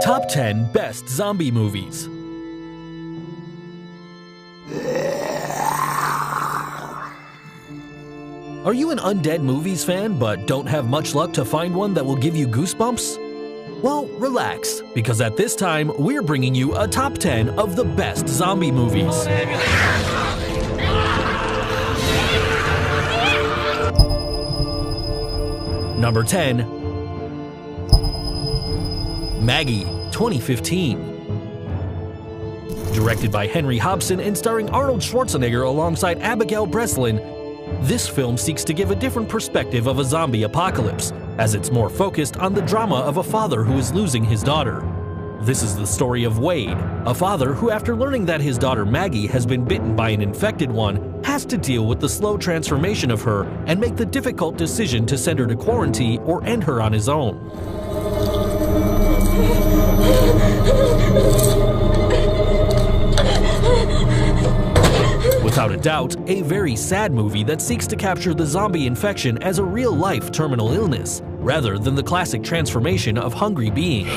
Top 10 Best Zombie Movies. Are you an undead movies fan but don't have much luck to find one that will give you goosebumps? Well, relax, because at this time, we're bringing you a top 10 of the best zombie movies. Number 10. Maggie, 2015. Directed by Henry Hobson and starring Arnold Schwarzenegger alongside Abigail Breslin, this film seeks to give a different perspective of a zombie apocalypse, as it's more focused on the drama of a father who is losing his daughter. This is the story of Wade, a father who, after learning that his daughter Maggie has been bitten by an infected one, has to deal with the slow transformation of her and make the difficult decision to send her to quarantine or end her on his own. Without a doubt, a very sad movie that seeks to capture the zombie infection as a real-life terminal illness, rather than the classic transformation of hungry beings.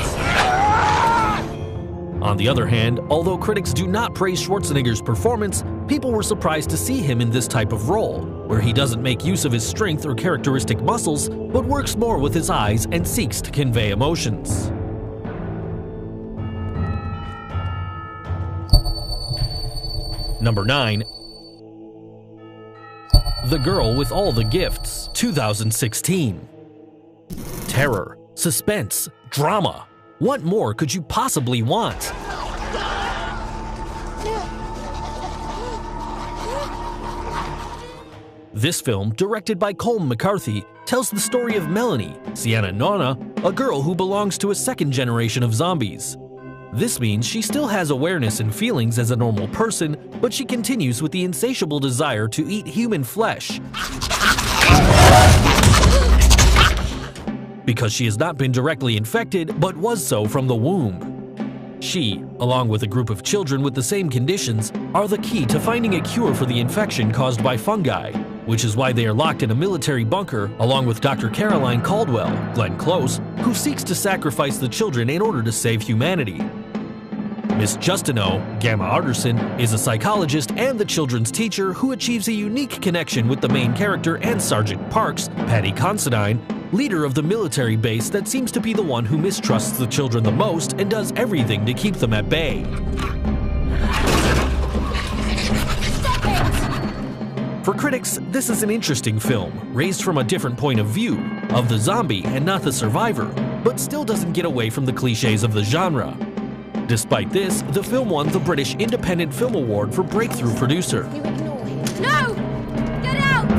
On the other hand, although critics do not praise Schwarzenegger's performance, people were surprised to see him in this type of role, where he doesn't make use of his strength or characteristic muscles, but works more with his eyes and seeks to convey emotions. Number 9. The Girl with All the Gifts, 2016. Terror, suspense, drama. What more could you possibly want? This film, directed by Colm McCarthy, tells the story of Melanie, Sienna Nona, a girl who belongs to a second generation of zombies. This means she still has awareness and feelings as a normal person, but she continues with the insatiable desire to eat human flesh. Because she has not been directly infected, but was so from the womb. She, along with a group of children with the same conditions, are the key to finding a cure for the infection caused by fungi, which is why they are locked in a military bunker along with Dr. Caroline Caldwell, Glenn Close, who seeks to sacrifice the children in order to save humanity. Miss Justineau, Gamma Arterson, is a psychologist and the children's teacher who achieves a unique connection with the main character and Sergeant Parks, Paddy Considine, leader of the military base that seems to be the one who mistrusts the children the most and does everything to keep them at bay. For critics, this is an interesting film, raised from a different point of view, of the zombie and not the survivor, but still doesn't get away from the cliches of the genre. Despite this, the film won the British Independent Film Award for Breakthrough Producer. You ignore him. No! Get out!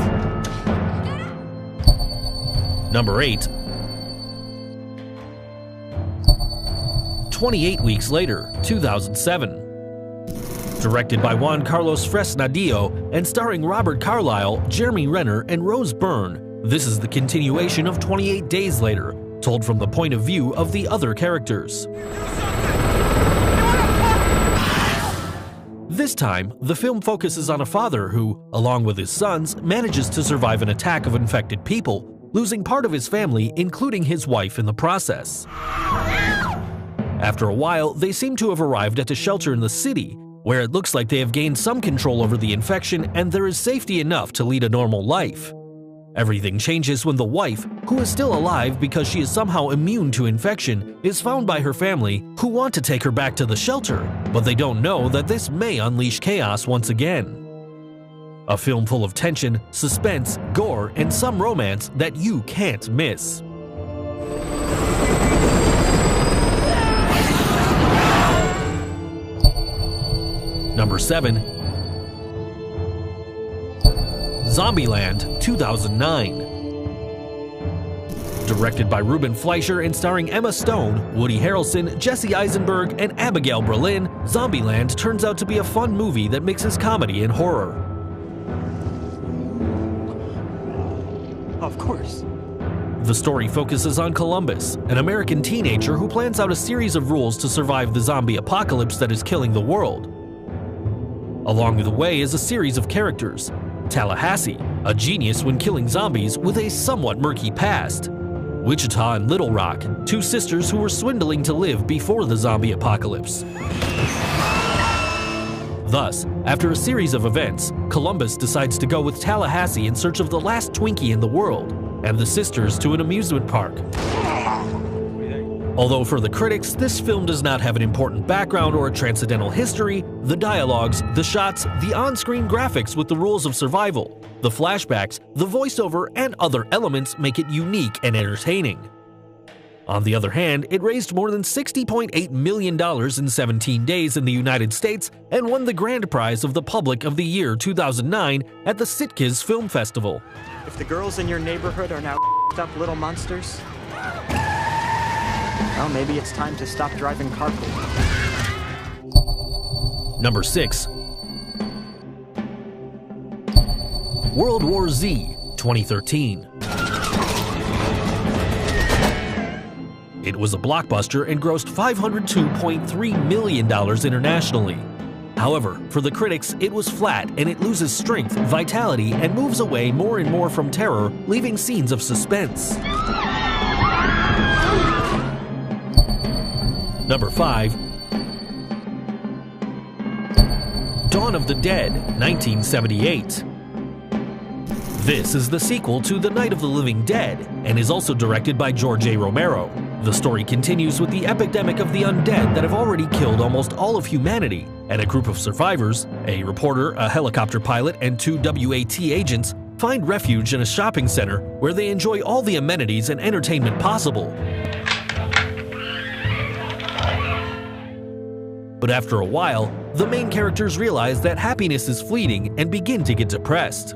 Get out! Number 8. 28 Weeks Later, 2007. Directed by Juan Carlos Fresnadillo and starring Robert Carlyle, Jeremy Renner, and Rose Byrne, this is the continuation of 28 Days Later, told from the point of view of the other characters. This time, the film focuses on a father who, along with his sons, manages to survive an attack of infected people, losing part of his family, including his wife in the process. After a while, they seem to have arrived at a shelter in the city, where it looks like they have gained some control over the infection and there is safety enough to lead a normal life. Everything changes when the wife, who is still alive because she is somehow immune to infection, is found by her family, who want to take her back to the shelter, but they don't know that this may unleash chaos once again. A film full of tension, suspense, gore, and some romance that you can't miss. Number 7. Zombieland, 2009. Directed by Ruben Fleischer and starring Emma Stone, Woody Harrelson, Jesse Eisenberg, and Abigail Berlin, Zombieland turns out to be a fun movie that mixes comedy and horror. Of course. The story focuses on Columbus, an American teenager who plans out a series of rules to survive the zombie apocalypse that is killing the world. Along the way is a series of characters. Tallahassee, a genius when killing zombies with a somewhat murky past. Wichita and Little Rock, two sisters who were swindling to live before the zombie apocalypse. Thus, after a series of events, Columbus decides to go with Tallahassee in search of the last Twinkie in the world, and the sisters to an amusement park. Although for the critics, this film does not have an important background or a transcendental history, the dialogues, the shots, the on-screen graphics with the rules of survival, the flashbacks, the voiceover, and other elements make it unique and entertaining. On the other hand, it raised more than $60.8 million in 17 days in the United States and won the grand prize of the Public of the Year 2009 at the Sitges Film Festival. If the girls in your neighborhood are now up little monsters, well, maybe it's time to stop driving carpool. Number 6. World War Z, 2013. It was a blockbuster and grossed $502.3 million internationally. However, for the critics, it was flat and it loses strength, vitality, and moves away more and more from terror, leaving scenes of suspense. Number 5. Dawn of the Dead, 1978. This is the sequel to The Night of the Living Dead and is also directed by George A. Romero. The story continues with the epidemic of the undead that have already killed almost all of humanity, and a group of survivors, a reporter, a helicopter pilot, and 2 WAT agents, find refuge in a shopping center where they enjoy all the amenities and entertainment possible. But after a while, the main characters realize that happiness is fleeting and begin to get depressed.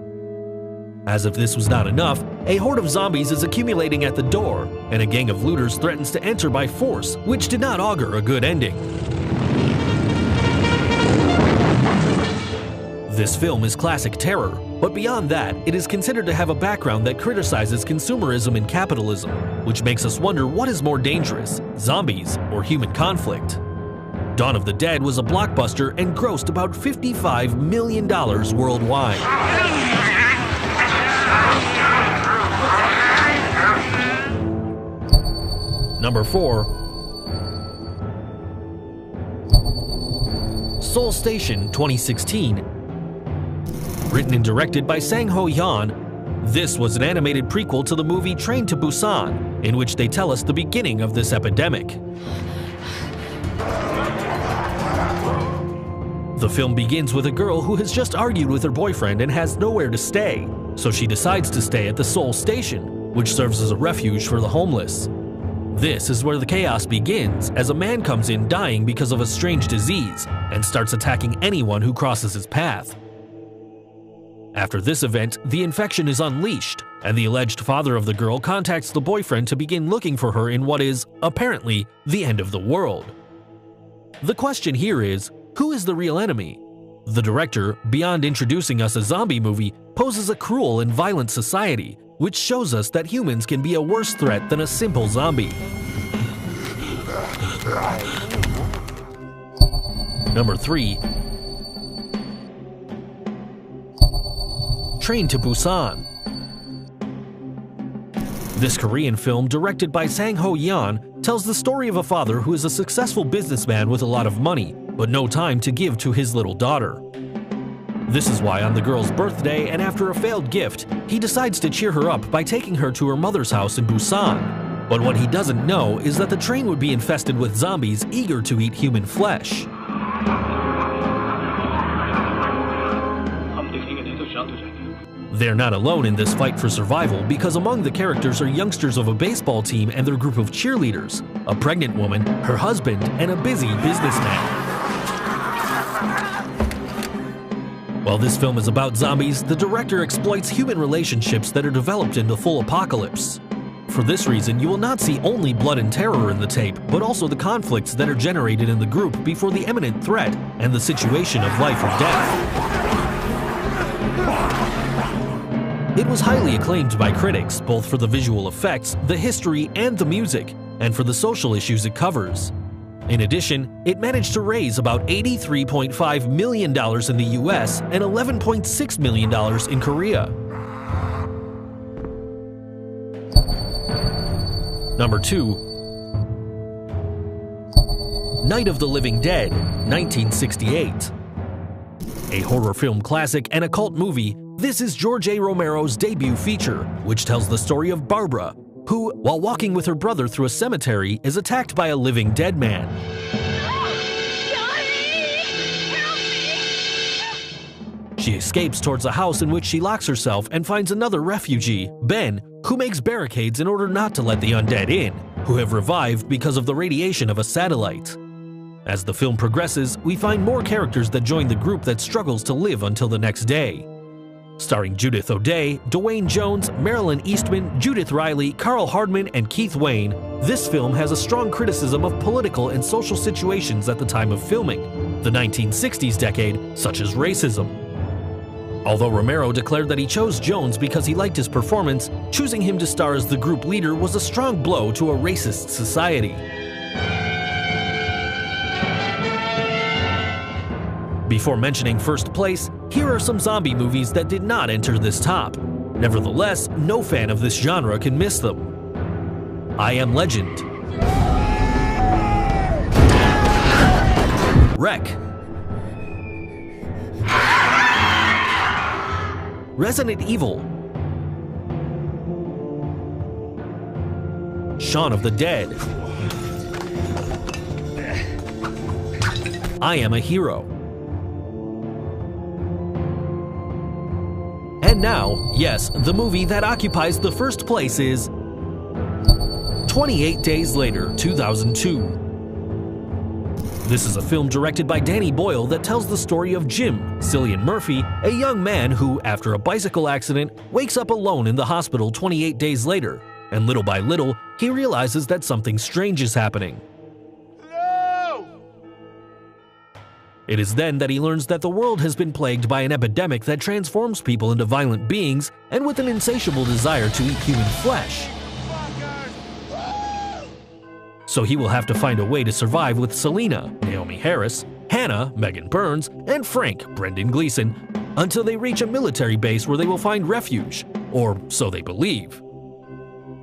As if this was not enough, a horde of zombies is accumulating at the door, and a gang of looters threatens to enter by force, which did not augur a good ending. This film is classic terror, but beyond that, it is considered to have a background that criticizes consumerism and capitalism, which makes us wonder what is more dangerous, zombies or human conflict. Dawn of the Dead was a blockbuster and grossed about $55 million worldwide. Number 4. Seoul Station, 2016. Written and directed by Sang Ho Yeon, this was an animated prequel to the movie Train to Busan, in which they tell us the beginning of this epidemic. The film begins with a girl who has just argued with her boyfriend and has nowhere to stay, so she decides to stay at the Seoul Station, which serves as a refuge for the homeless. This is where the chaos begins, as a man comes in dying because of a strange disease and starts attacking anyone who crosses his path. After this event, the infection is unleashed, and the alleged father of the girl contacts the boyfriend to begin looking for her in what is, apparently, the end of the world. The question here is, who is the real enemy? The director, beyond introducing us a zombie movie, poses a cruel and violent society, which shows us that humans can be a worse threat than a simple zombie. Number 3. Train to Busan. This Korean film, directed by Sang Ho Yeon, tells the story of a father who is a successful businessman with a lot of money, but no time to give to his little daughter. This is why on the girl's birthday and after a failed gift, he decides to cheer her up by taking her to her mother's house in Busan. But what he doesn't know is that the train would be infested with zombies eager to eat human flesh. They're not alone in this fight for survival because among the characters are youngsters of a baseball team and their group of cheerleaders, a pregnant woman, her husband, and a busy businessman. While this film is about zombies, the director exploits human relationships that are developed in the full apocalypse. For this reason, you will not see only blood and terror in the tape, but also the conflicts that are generated in the group before the imminent threat and the situation of life or death. It was highly acclaimed by critics, both for the visual effects, the history, and the music, and for the social issues it covers. In addition, it managed to raise about $83.5 million in the US and $11.6 million in Korea. Number 2. Night of the Living Dead, 1968. A horror film classic and a cult movie, this is George A. Romero's debut feature, which tells the story of Barbara, who, while walking with her brother through a cemetery, is attacked by a living dead man. She escapes towards a house in which she locks herself and finds another refugee, Ben, who makes barricades in order not to let the undead in, who have revived because of the radiation of a satellite. As the film progresses, we find more characters that join the group that struggles to live until the next day. Starring Judith O'Dea, Dwayne Jones, Marilyn Eastman, Judith Riley, Carl Hardman, and Keith Wayne, this film has a strong criticism of political and social situations at the time of filming, the 1960s decade, such as racism. Although Romero declared that he chose Jones because he liked his performance, choosing him to star as the group leader was a strong blow to a racist society. Before mentioning first place, here are some zombie movies that did not enter this top. Nevertheless, no fan of this genre can miss them. I Am Legend, Wreck, Resident Evil, Shaun of the Dead, I Am a Hero. And now, yes, the movie that occupies the first place is 28 Days Later, 2002. This is a film directed by Danny Boyle that tells the story of Jim, Cillian Murphy, a young man who, after a bicycle accident, wakes up alone in the hospital 28 days later, and little by little, he realizes that something strange is happening. No! It is then that he learns that the world has been plagued by an epidemic that transforms people into violent beings and with an insatiable desire to eat human flesh. So he will have to find a way to survive with Selena, Naomi Harris, Hannah, Megan Burns, and Frank, Brendan Gleeson, until they reach a military base where they will find refuge, or so they believe.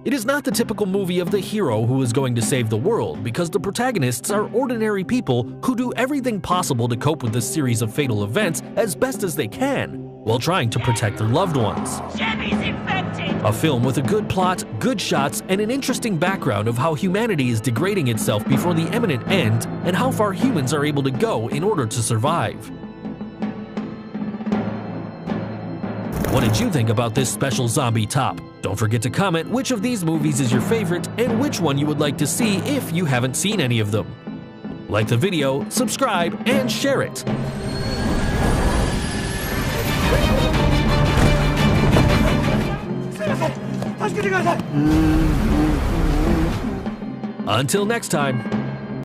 It is not the typical movie of the hero who is going to save the world, because the protagonists are ordinary people who do everything possible to cope with this series of fatal events as best as they can, while trying to protect their loved ones. Jimmy's infected! A film with a good plot, good shots, and an interesting background of how humanity is degrading itself before the imminent end and how far humans are able to go in order to survive. What did you think about this special zombie top? Don't forget to comment which of these movies is your favorite and which one you would like to see if you haven't seen any of them. Like the video, subscribe, and share it. Until next time.